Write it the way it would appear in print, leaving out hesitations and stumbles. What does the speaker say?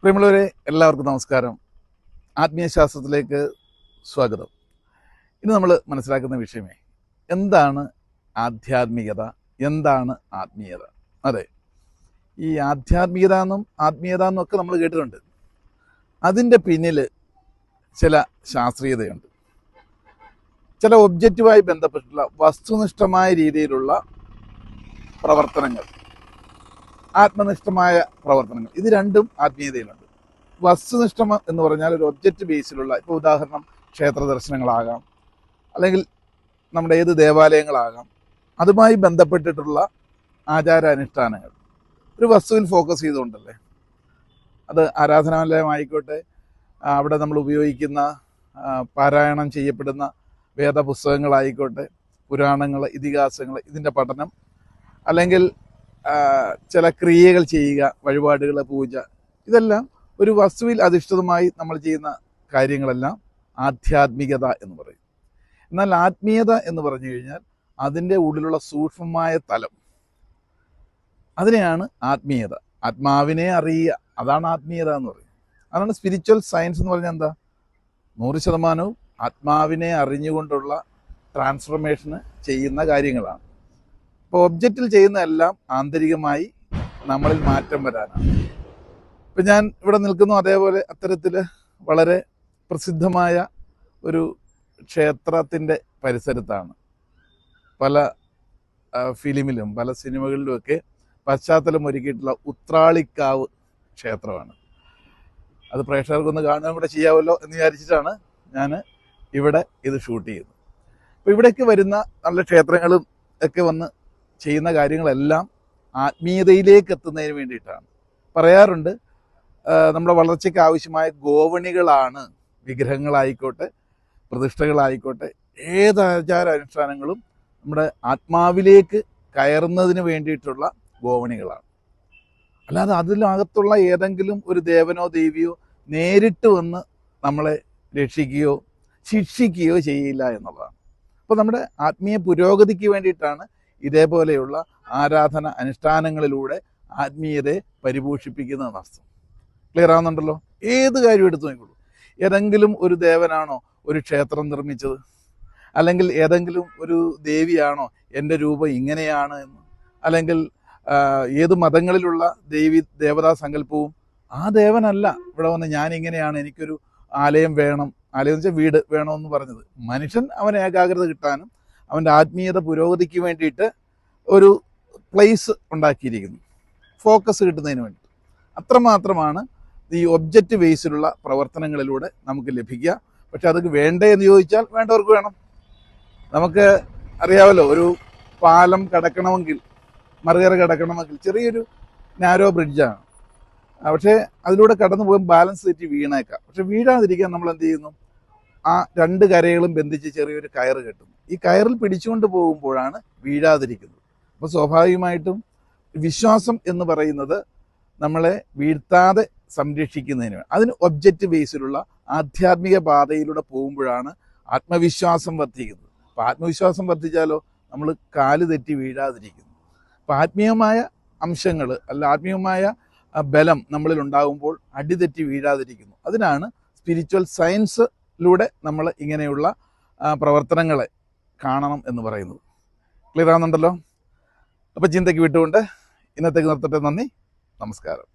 പ്രിയമുള്ളവരെ, എല്ലാവർക്കും നമസ്കാരം. ആത്മീയശാസ്ത്രത്തിലേക്ക് സ്വാഗതം. ഇന്ന് നമ്മൾ മനസ്സിലാക്കുന്ന വിഷയമേ എന്താണ് ആധ്യാത്മികത, എന്താണ് ആത്മീയത. അതെ, ഈ ആധ്യാത്മികത എന്നും ആത്മീയത എന്നും ഒക്കെ നമ്മൾ കേട്ടിട്ടുണ്ട്. അതിൻ്റെ പിന്നിൽ ചില ശാസ്ത്രീയതയുണ്ട്. ചില ഒബ്ജക്റ്റുമായി ബന്ധപ്പെട്ടുള്ള വസ്തുനിഷ്ഠമായ രീതിയിലുള്ള പ്രവർത്തനങ്ങൾ, ആത്മനിഷ്ഠമായ പ്രവർത്തനങ്ങൾ, ഇത് രണ്ടും ആത്മീയതയിലുണ്ട്. വസ്തുനിഷ്ഠം എന്ന് പറഞ്ഞാൽ ഒരു ഒബ്ജക്റ്റ് ബേസിലുള്ള, ഇപ്പോൾ ഉദാഹരണം ക്ഷേത്ര ദർശനങ്ങളാകാം, അല്ലെങ്കിൽ നമ്മുടെ ഏത് ദേവാലയങ്ങളാകാം, അതുമായി ബന്ധപ്പെട്ടിട്ടുള്ള ആചാരാനുഷ്ഠാനങ്ങൾ ഒരു വസ്തുവിൽ ഫോക്കസ് ചെയ്തുകൊണ്ടല്ലേ. അത് ആരാധനാലയമായിക്കോട്ടെ, അവിടെ നമ്മൾ ഉപയോഗിക്കുന്ന പാരായണം ചെയ്യപ്പെടുന്ന വേദപുസ്തകങ്ങളായിക്കോട്ടെ, പുരാണങ്ങൾ, ഇതിഹാസങ്ങൾ, ഇതിൻ്റെ പഠനം, അല്ലെങ്കിൽ ചില ക്രിയകൾ ചെയ്യുക, വഴിപാടുകൾ, പൂജ, ഇതെല്ലാം ഒരു വസ്തുവിൽ അധിഷ്ഠിതമായി നമ്മൾ ചെയ്യുന്ന കാര്യങ്ങളെല്ലാം ആധ്യാത്മികത എന്ന് പറയും. എന്നാൽ ആത്മീയത എന്ന് പറഞ്ഞു കഴിഞ്ഞാൽ അതിൻ്റെ ഉള്ളിലുള്ള സൂക്ഷ്മമായ തലം, അതിനെയാണ് ആത്മീയത. ആത്മാവിനെ അറിയുക, അതാണ് ആത്മീയത എന്ന് പറയും. അതാണ് സ്പിരിച്വൽ സയൻസ് എന്ന് പറഞ്ഞാൽ എന്താ? 100% ആത്മാവിനെ അറിഞ്ഞുകൊണ്ടുള്ള ട്രാൻസ്ഫോർമേഷന് ചെയ്യുന്ന കാര്യങ്ങളാണ്. ഇപ്പോൾ ഒബ്ജക്റ്റിൽ ചെയ്യുന്നതെല്ലാം ആന്തരികമായി നമ്മളിൽ മാറ്റം വരാനാണ്. ഇപ്പം ഞാൻ ഇവിടെ നിൽക്കുന്നു, അതേപോലെ അത്തരത്തിൽ വളരെ പ്രസിദ്ധമായ ഒരു ക്ഷേത്രത്തിൻ്റെ പരിസരത്താണ്. പല ഫിലിമിലും പല സിനിമകളിലുമൊക്കെ പശ്ചാത്തലം ഒരുക്കിയിട്ടുള്ള ഉത്രാളിക്കാവ് ക്ഷേത്രമാണ്. അത് പ്രേക്ഷകർക്കൊന്ന് കാണുകയും കൂടെ ചെയ്യാമല്ലോ എന്ന് വിചാരിച്ചിട്ടാണ് ഞാൻ ഇവിടെ ഇത് ഷൂട്ട് ചെയ്യുന്നത്. അപ്പോൾ ഇവിടേക്ക് വരുന്ന നല്ല ക്ഷേത്രങ്ങളും ഒക്കെ വന്ന് ചെയ്യുന്ന കാര്യങ്ങളെല്ലാം ആത്മീയതയിലേക്ക് എത്തുന്നതിന് വേണ്ടിയിട്ടാണ്. പറയാറുണ്ട്, നമ്മുടെ വളർച്ചയ്ക്ക് ആവശ്യമായ ഗോവണികളാണ് വിഗ്രഹങ്ങളായിക്കോട്ടെ, പ്രതിഷ്ഠകളായിക്കോട്ടെ, ഏത് ആചാര അനുഷ്ഠാനങ്ങളും നമ്മുടെ ആത്മാവിലേക്ക് കയറുന്നതിന് വേണ്ടിയിട്ടുള്ള ഗോവണികളാണ്. അല്ലാതെ അതിനകത്തുള്ള ഏതെങ്കിലും ഒരു ദേവനോ ദേവിയോ നേരിട്ട് വന്ന് നമ്മളെ രക്ഷിക്കുകയോ ശിക്ഷിക്കുകയോ ചെയ്യില്ല എന്നുള്ളതാണ്. അപ്പോൾ നമ്മുടെ ആത്മീയ പുരോഗതിക്ക് വേണ്ടിയിട്ടാണ് ഇതേപോലെയുള്ള ആരാധന അനുഷ്ഠാനങ്ങളിലൂടെ ആത്മീയതയെ പരിപോഷിപ്പിക്കുന്ന വസ്തു. ക്ലിയർ ആവുന്നുണ്ടല്ലോ? ഏത് കാര്യം എടുത്തു നോക്കുള്ളൂ. ഏതെങ്കിലും ഒരു ദേവനാണോ ഒരു ക്ഷേത്രം നിർമ്മിച്ചത്? അല്ലെങ്കിൽ ഏതെങ്കിലും ഒരു ദേവിയാണോ എൻ്റെ രൂപം ഇങ്ങനെയാണ് എന്ന്? അല്ലെങ്കിൽ ഏത് മതങ്ങളിലുള്ള ദേവതാ സങ്കല്പവും ആ ദേവനല്ല ഇവിടെ വന്ന് ഞാൻ ഇങ്ങനെയാണ്, എനിക്കൊരു ആലയം വേണം, ആലയം എന്ന് വെച്ചാൽ വീട് വേണമെന്ന് പറഞ്ഞത്. മനുഷ്യൻ അവന് ഏകാഗ്രത കിട്ടാനും അവൻ്റെ ആത്മീയത പുരോഗതിക്ക് വേണ്ടിയിട്ട് ഒരു പ്ലേസ് ഉണ്ടാക്കിയിരിക്കുന്നു, ഫോക്കസ് കിട്ടുന്നതിന് വേണ്ടി. അത്രമാത്രമാണ് ഈ ഒബ്ജക്റ്റ് ബേസിലുള്ള പ്രവർത്തനങ്ങളിലൂടെ നമുക്ക് ലഭിക്കുക. പക്ഷെ അതൊക്കെ വേണ്ടേ എന്ന് ചോദിച്ചാൽ വേണ്ടവർക്ക് വേണം. നമുക്ക് അറിയാമല്ലോ, ഒരു പാലം കടക്കണമെങ്കിൽ, മറുകര കടക്കണമെങ്കിൽ ചെറിയൊരു നാരോ ബ്രിഡ്ജാണ്. പക്ഷേ അതിലൂടെ കടന്നു പോകുമ്പോൾ ബാലൻസ് തെറ്റി വീണേക്കാം. പക്ഷെ വീഴാതിരിക്കാൻ നമ്മൾ എന്ത് ചെയ്യുന്നു? ആ രണ്ട് കരകളും ബന്ധിച്ച് ചെറിയൊരു കയറ് കെട്ടുന്നു. ഈ കയറിൽ പിടിച്ചുകൊണ്ട് പോകുമ്പോഴാണ് വീഴാതിരിക്കുന്നത്. അപ്പോൾ സ്വാഭാവികമായിട്ടും വിശ്വാസം എന്ന് പറയുന്നത് നമ്മളെ വീഴ്ത്താതെ സംരക്ഷിക്കുന്നതിന് വേണം. അതിന് ഒബ്ജക്റ്റ് ബേസിലുള്ള ആധ്യാത്മിക പാതയിലൂടെ പോകുമ്പോഴാണ് ആത്മവിശ്വാസം വർദ്ധിക്കുന്നത്. അപ്പോൾ ആത്മവിശ്വാസം വർദ്ധിച്ചാലോ നമ്മൾ കാല് തെറ്റി വീഴാതിരിക്കുന്നു. അപ്പോൾ ആത്മീയമായ അംശങ്ങൾ, അല്ല ആത്മീയമായ ബലം നമ്മളിൽ ഉണ്ടാകുമ്പോൾ അടിതെറ്റി വീഴാതിരിക്കുന്നു. അതിനാണ് സ്പിരിച്വൽ സയൻസിലൂടെ നമ്മൾ ഇങ്ങനെയുള്ള പ്രവർത്തനങ്ങളെ കാണണം എന്ന് പറയുന്നത്. ക്ലിയർ ആവുന്നുണ്ടല്ലോ? അപ്പോൾ ചിന്തയ്ക്ക് വിട്ടുകൊണ്ട് ഇന്നത്തേക്ക് നിർത്തട്ടെ. നന്ദി, നമസ്കാരം.